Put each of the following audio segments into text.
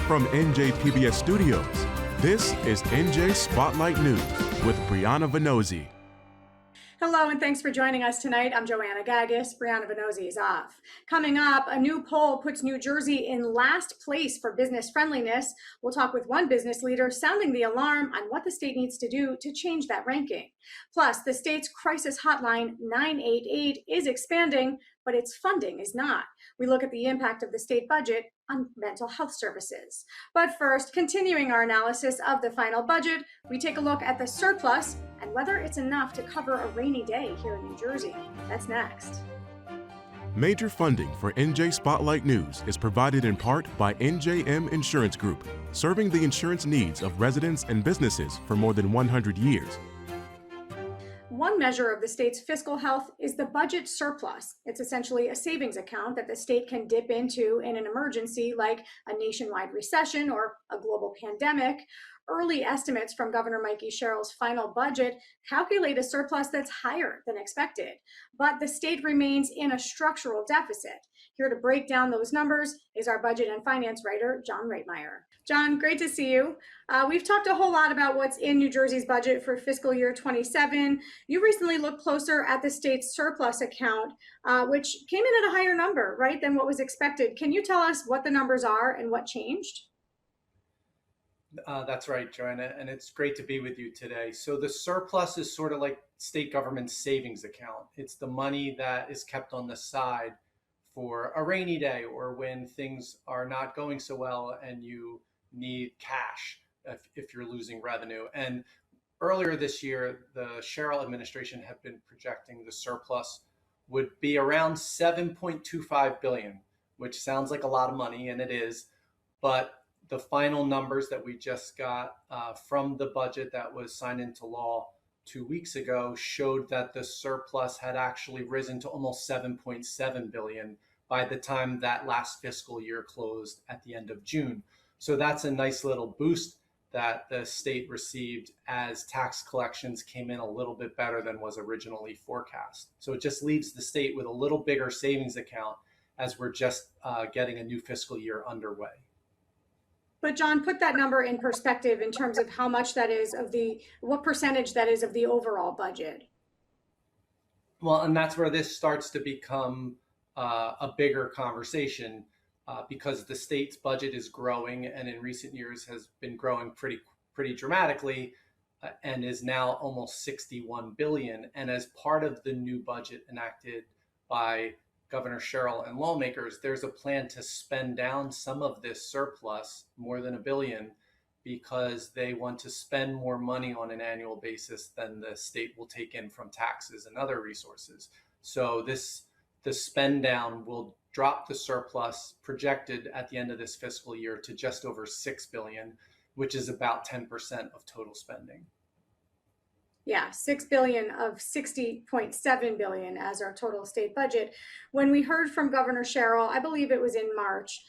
From NJ PBS Studios, this is NJ Spotlight News with Brianna Venozzi. Hello, and thanks for joining us tonight. I'm Joanna Gaggis. Brianna Venozzi is off. Coming up, a new poll puts New Jersey in last place for business friendliness. We'll talk with one business leader sounding the alarm on what the state needs to do to change that ranking. Plus, the state's crisis hotline 988 is expanding, but its funding is not. We look at the impact of the state budget on mental health services. But first, continuing our analysis of the final budget, we take a look at the surplus and whether it's enough to cover a rainy day here in New Jersey. That's next. Major funding for NJ Spotlight News is provided in part by NJM Insurance Group, serving the insurance needs of residents and businesses for more than 100 years. One measure of the state's fiscal health is the budget surplus. It's essentially a savings account that the state can dip into in an emergency like a nationwide recession or a global pandemic. Early estimates from Governor Mikey Sherrill's final budget calculate a surplus that's higher than expected, but the state remains in a structural deficit. Here to break down those numbers is our budget and finance writer, John Reitmeyer. John, great to see you. We've talked a whole lot about what's in New Jersey's budget for fiscal year 27. You recently looked closer at the state's surplus account, which came in at a higher number, right, than what was expected. Can you tell us what the numbers are and what changed? That's right, Joanna, and it's great to be with you today. So the surplus is sort of like state government's savings account. It's the money that is kept on the side for a rainy day or when things are not going so well and you need cash if you're losing revenue. And earlier this year, the Sherrill administration had been projecting the surplus would be around $7.25 billion, which sounds like a lot of money, and it is, but the final numbers that we just got from the budget that was signed into law 2 weeks ago showed that the surplus had actually risen to almost $7.7 billion by the time that last fiscal year closed at the end of June. So that's a nice little boost that the state received as tax collections came in a little bit better than was originally forecast. So it just leaves the state with a little bigger savings account as we're just getting a new fiscal year underway. But John, put that number in perspective in terms of how much that is of what percentage that is of the overall budget. Well, and that's where this starts to become a bigger conversation because the state's budget is growing and in recent years has been growing pretty dramatically and is now almost $61 billion. And as part of the new budget enacted by Governor Sherrill and lawmakers, there's a plan to spend down some of this surplus, more than $1 billion, because they want to spend more money on an annual basis than the state will take in from taxes and other resources. So the spend down will drop the surplus projected at the end of this fiscal year to just over $6 billion, which is about 10% of total spending. Yeah, $6 billion of $60.7 billion as our total state budget. When we heard from Governor Sherrill, I believe it was in March,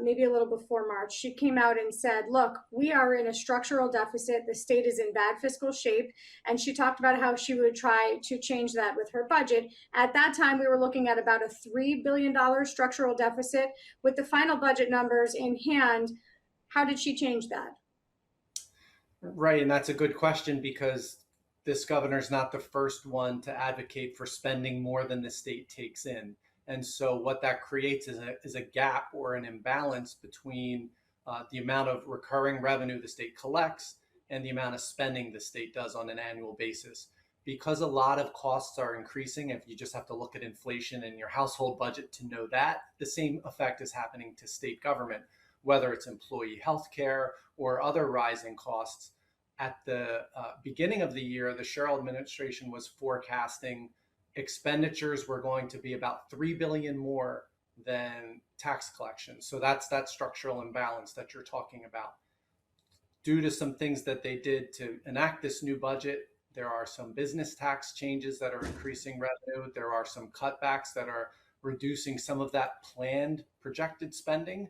maybe a little before March, she came out and said, look, we are in a structural deficit. The state is in bad fiscal shape. And she talked about how she would try to change that with her budget. At that time, we were looking at about a $3 billion structural deficit. With the final budget numbers in hand, how did she change that? Right, and that's a good question because this governor is not the first one to advocate for spending more than the state takes in. And so what that creates is a gap or an imbalance between the amount of recurring revenue the state collects and the amount of spending the state does on an annual basis. Because a lot of costs are increasing, if you just have to look at inflation in your household budget to know that, the same effect is happening to state government, whether it's employee health care or other rising costs. At the beginning of the year, the Sherrill administration was forecasting expenditures were going to be about $3 billion more than tax collection. So that's that structural imbalance that you're talking about. Due to some things that they did to enact this new budget, there are some business tax changes that are increasing revenue. There are some cutbacks that are reducing some of that planned projected spending.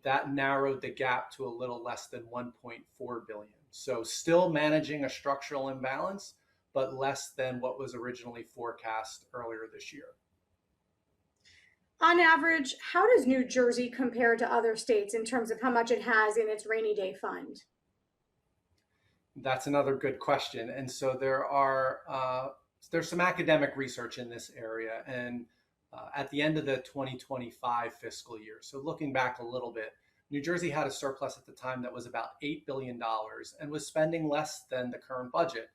That narrowed the gap to a little less than $1.4 billion. So still managing a structural imbalance, but less than what was originally forecast earlier this year. On average, how does New Jersey compare to other states in terms of how much it has in its rainy day fund? That's another good question. And so there's some academic research in this area. And at the end of the 2025 fiscal year, so looking back a little bit, New Jersey had a surplus at the time that was about $8 billion and was spending less than the current budget.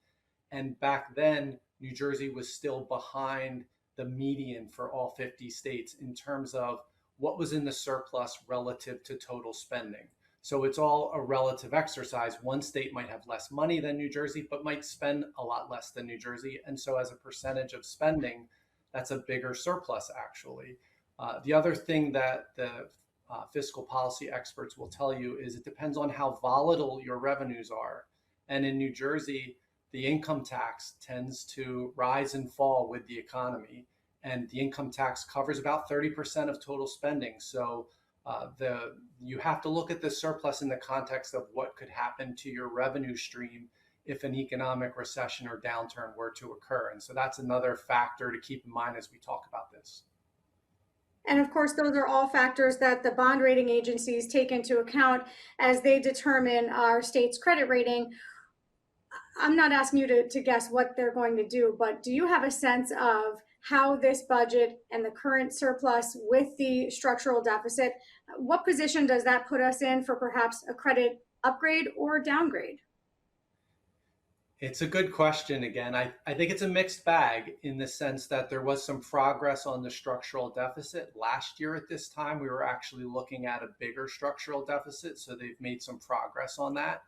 And back then, New Jersey was still behind the median for all 50 states in terms of what was in the surplus relative to total spending. So it's all a relative exercise. One state might have less money than New Jersey, but might spend a lot less than New Jersey. And so, as a percentage of spending, that's a bigger surplus, actually. The other thing that the fiscal policy experts will tell you is it depends on how volatile your revenues are. And in New Jersey, the income tax tends to rise and fall with the economy. And the income tax covers about 30% of total spending. So you have to look at the surplus in the context of what could happen to your revenue stream if an economic recession or downturn were to occur. And so that's another factor to keep in mind as we talk about this. And of course, those are all factors that the bond rating agencies take into account as they determine our state's credit rating. I'm not asking you to guess what they're going to do, but do you have a sense of how this budget and the current surplus with the structural deficit, what position does that put us in for perhaps a credit upgrade or downgrade? It's a good question. Again, I think it's a mixed bag in the sense that there was some progress on the structural deficit. Last year at this time, we were actually looking at a bigger structural deficit. So they've made some progress on that.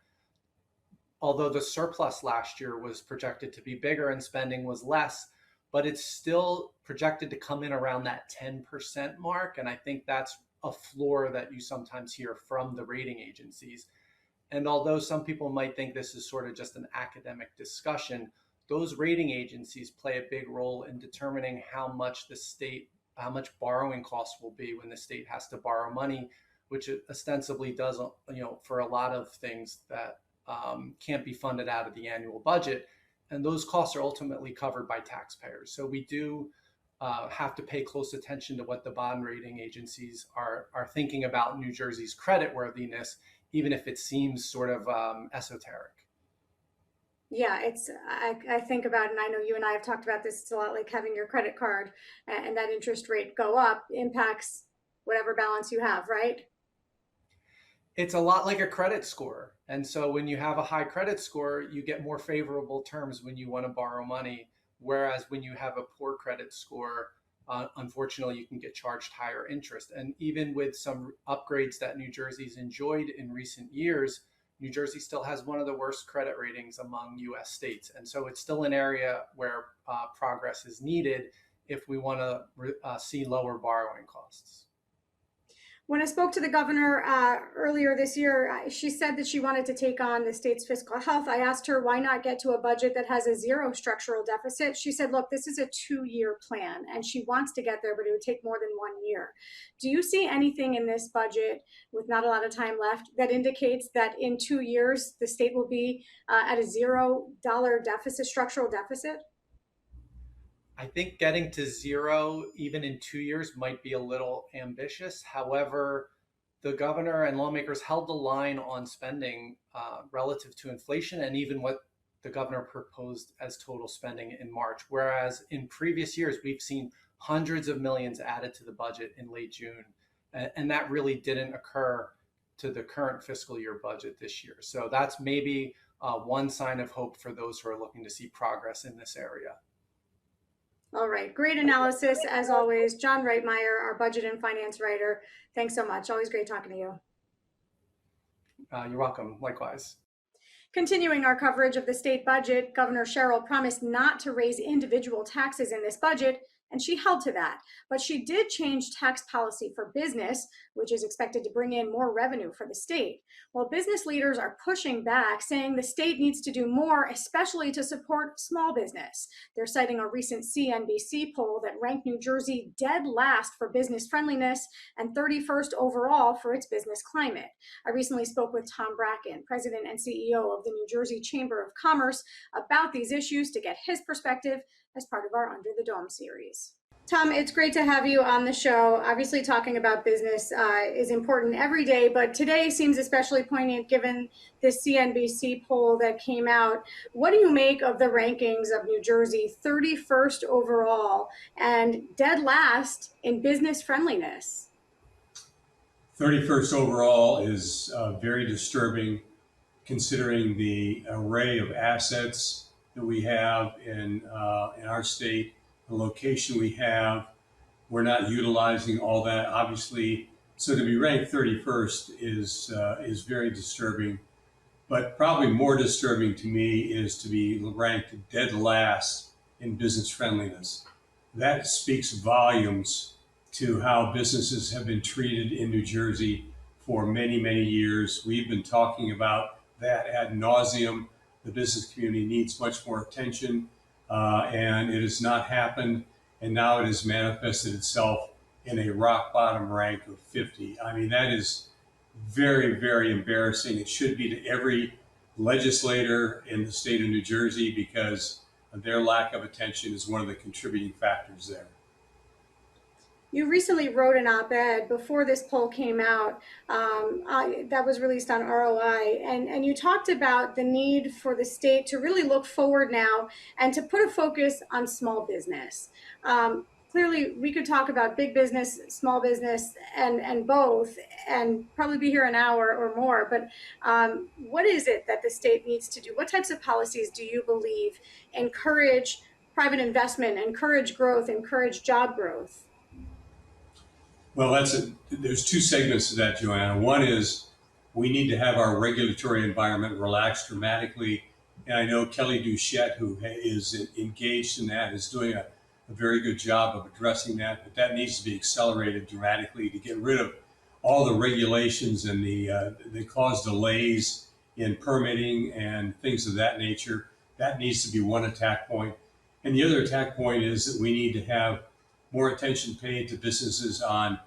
Although the surplus last year was projected to be bigger and spending was less, but it's still projected to come in around that 10% mark. And I think that's a floor that you sometimes hear from the rating agencies. And although some people might think this is sort of just an academic discussion, those rating agencies play a big role in determining how much borrowing costs will be when the state has to borrow money, which it ostensibly does, for a lot of things that can't be funded out of the annual budget. And those costs are ultimately covered by taxpayers. So we do have to pay close attention to what the bond rating agencies are thinking about New Jersey's creditworthiness, even if it seems sort of esoteric. Yeah, I think about it, and I know you and I have talked about this. It's a lot like having your credit card and that interest rate go up impacts whatever balance you have, right? It's a lot like a credit score. And so when you have a high credit score, you get more favorable terms when you want to borrow money. Whereas when you have a poor credit score, unfortunately, you can get charged higher interest. And even with some upgrades that New Jersey's enjoyed in recent years, New Jersey still has one of the worst credit ratings among US states. And so it's still an area where progress is needed if we want to see lower borrowing costs. When I spoke to the governor earlier this year, she said that she wanted to take on the state's fiscal health. I asked her why not get to a budget that has a zero structural deficit. She said, look, this is a 2-year plan, and she wants to get there, but it would take more than 1 year. Do you see anything in this budget, with not a lot of time left, that indicates that in 2 years, the state will be at a $0 deficit, structural deficit? I think getting to zero, even in 2 years, might be a little ambitious. However, the governor and lawmakers held the line on spending relative to inflation and even what the governor proposed as total spending in March. Whereas in previous years, we've seen hundreds of millions added to the budget in late June. And that really didn't occur to the current fiscal year budget this year. So that's maybe one sign of hope for those who are looking to see progress in this area. All right. Great analysis, as always. John Reitmeyer, our budget and finance writer. Thanks so much. Always great talking to you. You're welcome. Likewise. Continuing our coverage of the state budget, Governor Sherrill promised not to raise individual taxes in this budget, and she held to that. But she did change tax policy for business, which is expected to bring in more revenue for the state. Well, business leaders are pushing back, saying the state needs to do more, especially to support small business. They're citing a recent CNBC poll that ranked New Jersey dead last for business friendliness and 31st overall for its business climate. I recently spoke with Tom Bracken, president and CEO of the New Jersey Chamber of Commerce, about these issues to get his perspective as part of our Under the Dome series. Tom, it's great to have you on the show. Obviously, talking about business is important every day, but today seems especially poignant given this CNBC poll that came out. What do you make of the rankings of New Jersey, 31st overall and dead last in business friendliness? 31st overall is very disturbing considering the array of assets that we have in our state, the location we have. We're not utilizing all that, obviously. So to be ranked 31st is very disturbing. But probably more disturbing to me is to be ranked dead last in business friendliness. That speaks volumes to how businesses have been treated in New Jersey for many, many years. We've been talking about that ad nauseum. The business community needs much more attention, and it has not happened. And now it has manifested itself in a rock bottom rank of 50. I mean, that is very, very embarrassing. It should be to every legislator in the state of New Jersey because their lack of attention is one of the contributing factors there. You recently wrote an op-ed before this poll came out that was released on ROI, and you talked about the need for the state to really look forward now and to put a focus on small business. Clearly, we could talk about big business, small business, and both, and probably be here an hour or more, but what is it that the state needs to do? What types of policies do you believe encourage private investment, encourage growth, encourage job growth? Well, there's two segments to that, Joanna. One is we need to have our regulatory environment relaxed dramatically. And I know Kelly Duchette, who is engaged in that, is doing a very good job of addressing that. But that needs to be accelerated dramatically to get rid of all the regulations and that cause delays in permitting and things of that nature. That needs to be one attack point. And the other attack point is that we need to have more attention paid to businesses on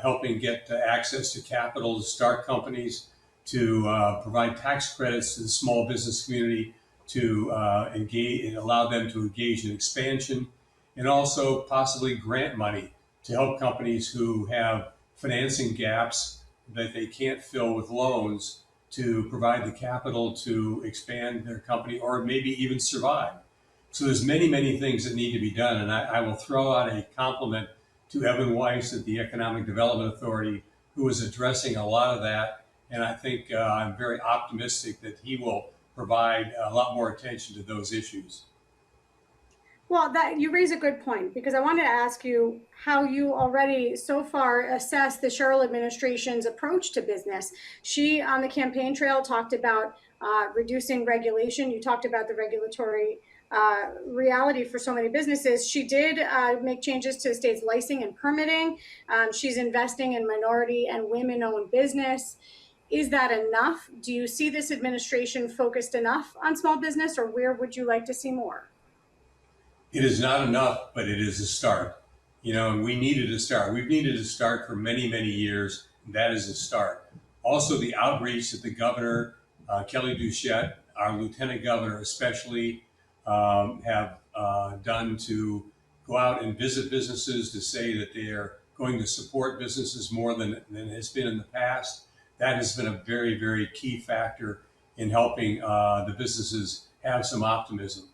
helping get access to capital to start companies, to provide tax credits to the small business community, to engage and allow them to engage in expansion, and also possibly grant money to help companies who have financing gaps that they can't fill with loans to provide the capital to expand their company or maybe even survive. So there's many, many things that need to be done. And I will throw out a compliment to Evan Weiss at the Economic Development Authority, who is addressing a lot of that. And I think I'm very optimistic that he will provide a lot more attention to those issues. Well, you raise a good point, because I wanted to ask you how you already so far assess the Sherrill administration's approach to business. She, on the campaign trail, talked about reducing regulation. You talked about the regulatory reality for so many businesses. She did make changes to the state's licensing and permitting. She's investing in minority and women-owned business. Is that enough? Do you see this administration focused enough on small business, or where would you like to see more? It is not enough, but it is a start. And we needed a start. We've needed a start for many, many years. And that is a start. Also, the outreach that the governor, Kelly Duchette, our lieutenant governor especially, have done to go out and visit businesses, to say that they are going to support businesses more than has been in the past. That has been a very, very key factor in helping the businesses have some optimism.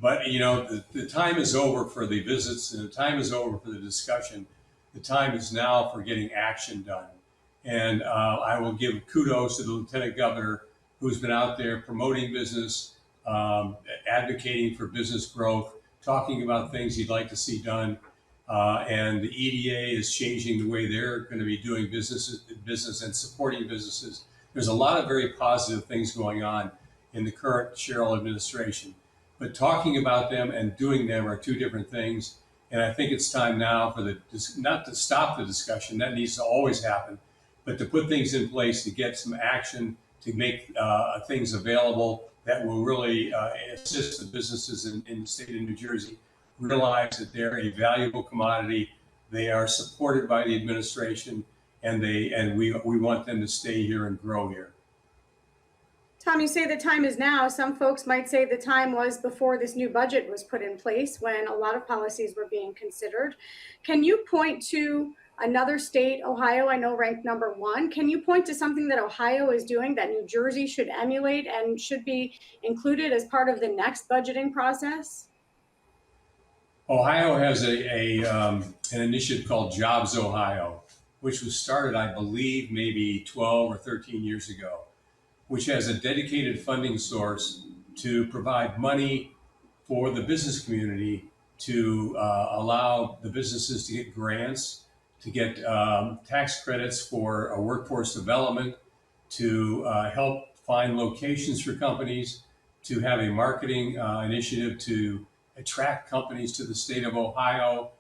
But, the time is over for the visits, and the time is over for the discussion. The time is now for getting action done. And I will give kudos to the lieutenant governor, who's been out there promoting business, advocating for business growth, talking about things he'd like to see done. And the EDA is changing the way they're going to be doing business and supporting businesses. There's a lot of very positive things going on in the current Sherrill administration. But talking about them and doing them are two different things. And I think it's time now for not to stop the discussion, that needs to always happen, but to put things in place to get some action, to make things available that will really assist the businesses in the state of New Jersey realize that they're a valuable commodity. They are supported by the administration, and we want them to stay here and grow here. Tom, you say the time is now. Some folks might say the time was before this new budget was put in place when a lot of policies were being considered. Can you point to another state, Ohio, I know ranked #1. Can you point to something that Ohio is doing that New Jersey should emulate and should be included as part of the next budgeting process? Ohio has an initiative called Jobs Ohio, which was started, I believe, maybe 12 or 13 years ago, which has a dedicated funding source to provide money for the business community to allow the businesses to get grants, to get tax credits for workforce development, to help find locations for companies, to have a marketing initiative to attract companies to the state of Ohio.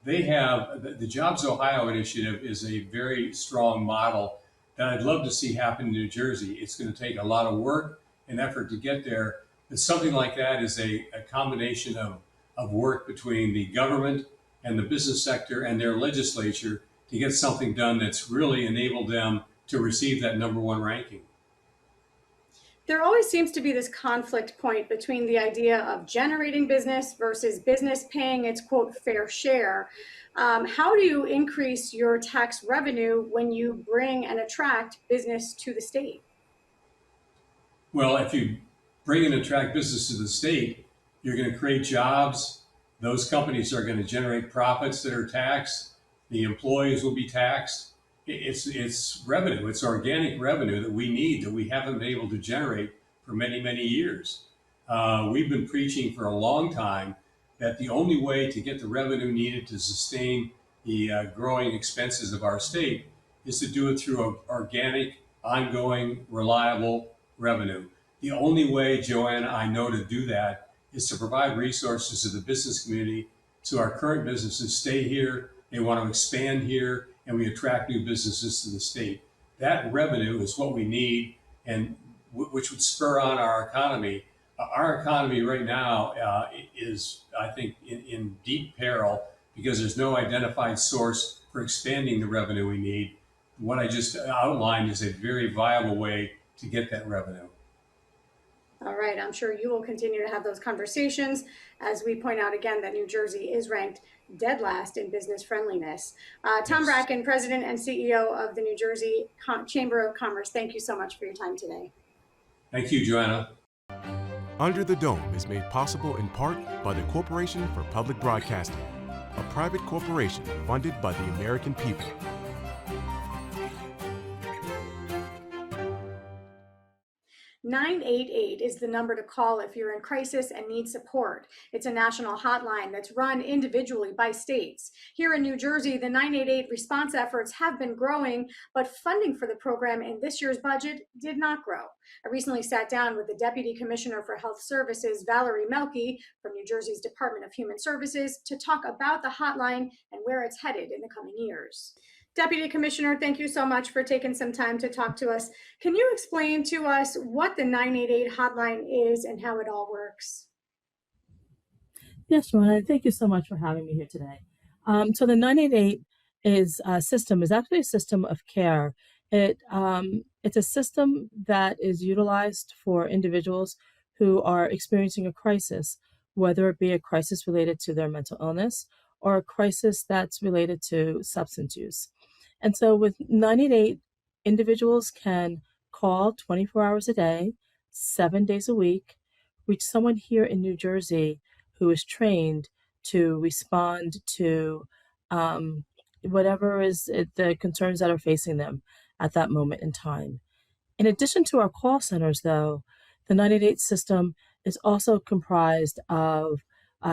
They have the Jobs Ohio initiative is a very strong model that I'd love to see happen in New Jersey. It's going to take a lot of work and effort to get there, but something like that is a combination of work between the government and the business sector and their legislature to get something done that's really enabled them to receive that #1 ranking. There always seems to be this conflict point between the idea of generating business versus business paying its quote fair share. How do you increase your tax revenue when you bring and attract business to the state? Well, if you bring and attract business to the state, you're going to create jobs. Those companies are going to generate profits that are taxed. The employees will be taxed. It's revenue. It's organic revenue that we need that we haven't been able to generate for many, many years. We've been preaching for a long time that the only way to get the revenue needed to sustain the growing expenses of our state is to do it through organic, ongoing, reliable revenue. The only way, Joanna, I know to do that is to provide resources to the business community so our current businesses stay here, they want to expand here, and we attract new businesses to the state. That revenue is what we need, and which would spur on our economy. Our economy right now is, I think, in deep peril because there's no identified source for expanding the revenue we need. What I just outlined is a very viable way to get that revenue. All right, I'm sure you will continue to have those conversations as we point out again that New Jersey is ranked dead last in business friendliness. Tom Yes. Bracken, President and CEO of the New Jersey Chamber of Commerce, thank you so much for your time today. Thank you, Joanna. Under the Dome is made possible in part by the Corporation for Public Broadcasting, a private corporation funded by the American people. 988 is the number to call if you're in crisis and need support. It's a national hotline that's run individually by states. Here in New Jersey, the 988 response efforts have been growing, but funding for the program in this year's budget did not grow. I recently sat down with the Deputy Commissioner for Health Services, Valerie Melke, from New Jersey's Department of Human Services, to talk about the hotline and where it's headed in the coming years. Deputy Commissioner, thank you so much for taking some time to talk to us. Can you explain to us what the 988 hotline is and how it all works? Yes, Joanna, thank you so much for having me here today. So the 988 is actually a system of care. It's a system that is utilized for individuals who are experiencing a crisis, whether it be a crisis related to their mental illness or a crisis that's related to substance use. And so with 988, individuals can call 24 hours a day, 7 days a week, reach someone here in New Jersey who is trained to respond to whatever is the concerns that are facing them at that moment in time. In addition to our call centers, though, the 988 system is also comprised of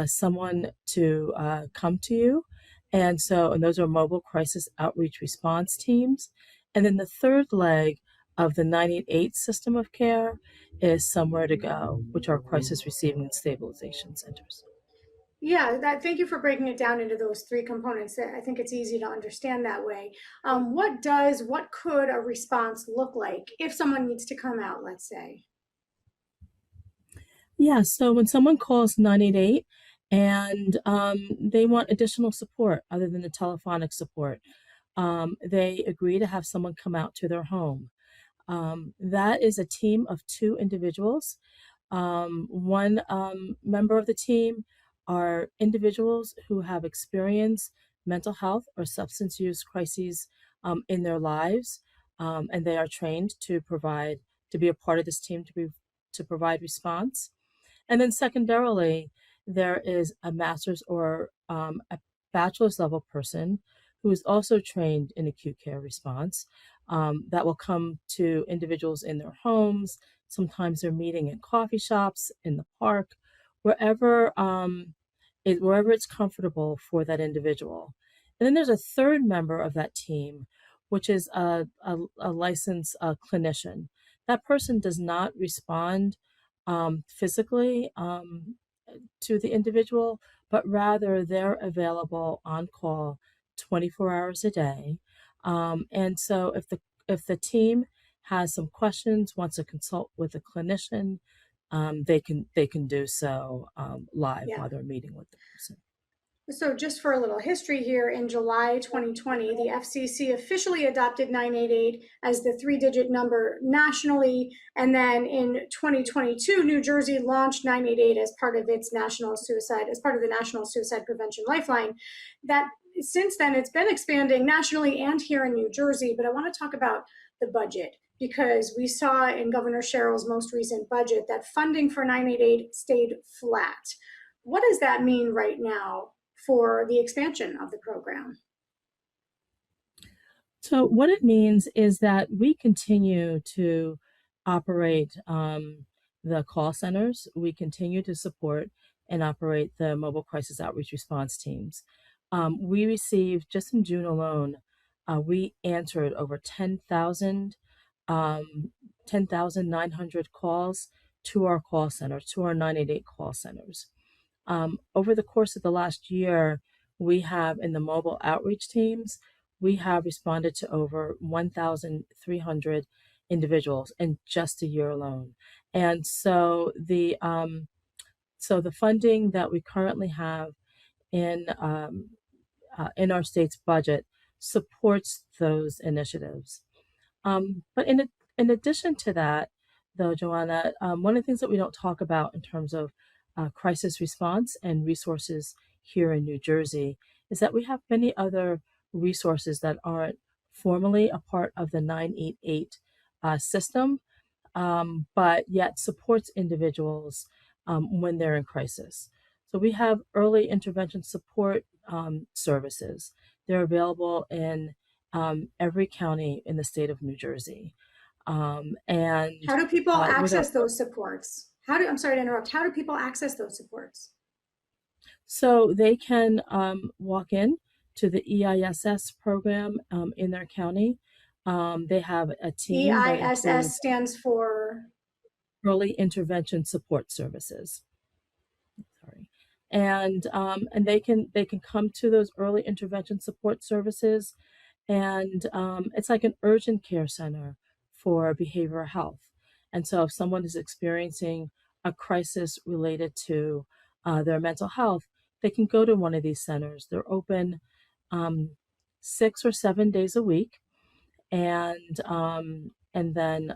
someone to come to you. And those are mobile crisis outreach response teams. And then the third leg of the 988 system of care is Somewhere to Go, which are crisis receiving and stabilization centers. Yeah, thank you for breaking it down into those three components. I think it's easy to understand that way. What could a response look like if someone needs to come out, let's say? Yeah, so when someone calls 988 and they want additional support other than the telephonic support, they agree to have someone come out to their home. That is a team of 2 individuals. One member of the team are individuals who have experienced mental health or substance use crises in their lives, and they are trained to be a part of this team to provide response. And then secondarily, there is a master's or a bachelor's level person who is also trained in acute care response that will come to individuals in their homes. Sometimes they're meeting in coffee shops, in the park, wherever wherever it's comfortable for that individual. And then there's a third member of that team, which is a licensed clinician. That person does not respond physically to the individual, but rather they're available on call 24 hours a day. And so if the team has some questions, wants to consult with a clinician, they can do so live Yeah. while they're meeting with the person. So just for a little history here, in July 2020, the FCC officially adopted 988 as the 3-digit number nationally. And then in 2022, New Jersey launched 988 as part of the National Suicide Prevention Lifeline. That since then, it's been expanding nationally and here in New Jersey. But I want to talk about the budget, because we saw in Governor Sherrill's most recent budget that funding for 988 stayed flat. What does that mean right now for the expansion of the program? So what it means is that we continue to operate the call centers. We continue to support and operate the mobile crisis outreach response teams. We received, just in June alone, we answered over 10,900 calls to our call centers, to our 988 call centers. Over the course of the last year, we have in the mobile outreach teams, we have responded to over 1,300 individuals in just a year alone. And so the funding that we currently have in our state's budget supports those initiatives. But in addition to that, though, Joanna, one of the things that we don't talk about in terms of crisis response and resources here in New Jersey is that we have many other resources that aren't formally a part of the 988 system, but yet supports individuals when they're in crisis. So we have early intervention support services. They're available in every county in the state of New Jersey. And how do people access those supports? I'm sorry to interrupt. How do people access those supports? So they can walk in to the EISS program in their county. They have a team. EISS stands for Early Intervention Support Services. Sorry, and they can come to those early intervention support services, and it's like an urgent care center for behavioral health. And so if someone is experiencing a crisis related to their mental health, they can go to one of these centers. They're open 6 or 7 days a week, and then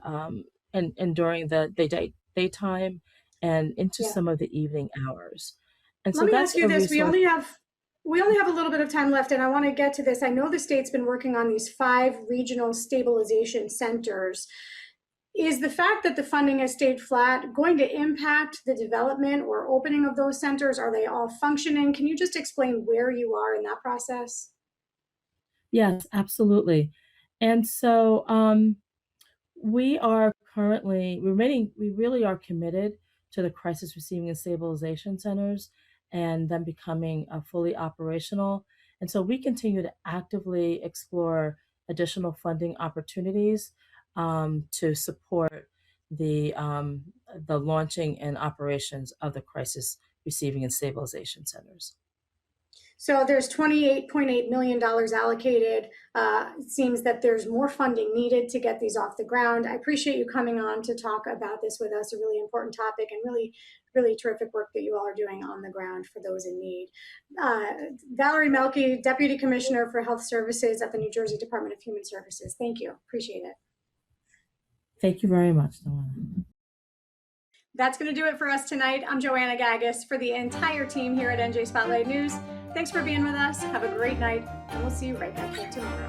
during the daytime and into some of the evening hours. And so let me ask you this: we only have a little bit of time left, and I want to get to this. I know the state's been working on these 5 regional stabilization centers. Is the fact that the funding has stayed flat going to impact the development or opening of those centers? Are they all functioning? Can you just explain where you are in that process? Yes, absolutely. And so we really are committed to the crisis receiving and stabilization centers and them becoming fully operational. And so we continue to actively explore additional funding opportunities to support the launching and operations of the crisis receiving and stabilization centers. So there's $28.8 million allocated. It seems that there's more funding needed to get these off the ground. I appreciate you coming on to talk about this with us, a really important topic and really, really terrific work that you all are doing on the ground for those in need. Valerie Melke, Deputy Commissioner for Health Services at the New Jersey Department of Human Services. Thank you. Appreciate it. Thank you very much, Joanna. That's going to do it for us tonight. I'm Joanna Gagis for the entire team here at NJ Spotlight News. Thanks for being with us. Have a great night, and we'll see you right back here tomorrow.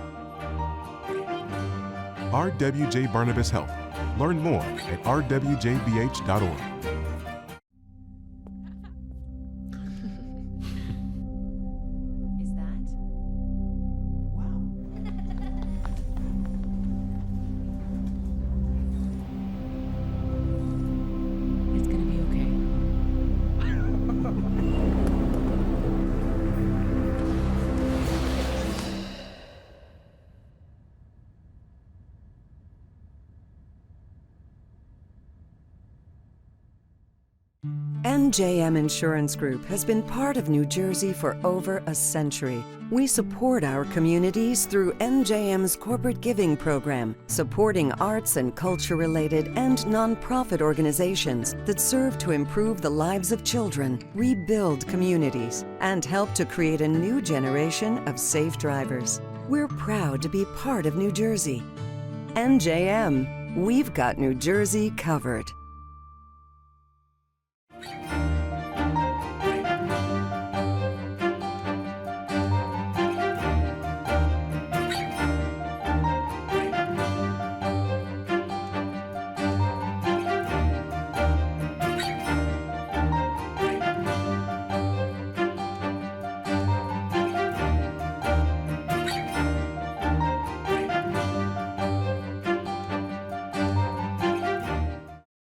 RWJ Barnabas Health. Learn more at rwjbh.org. Is that? Wow. It's gonna be okay. NJM Insurance Group has been part of New Jersey for over a century. We support our communities through NJM's corporate giving program, supporting arts and culture-related and nonprofit organizations that serve to improve the lives of children, rebuild communities, and help to create a new generation of safe drivers. We're proud to be part of New Jersey. NJM, we've got New Jersey covered.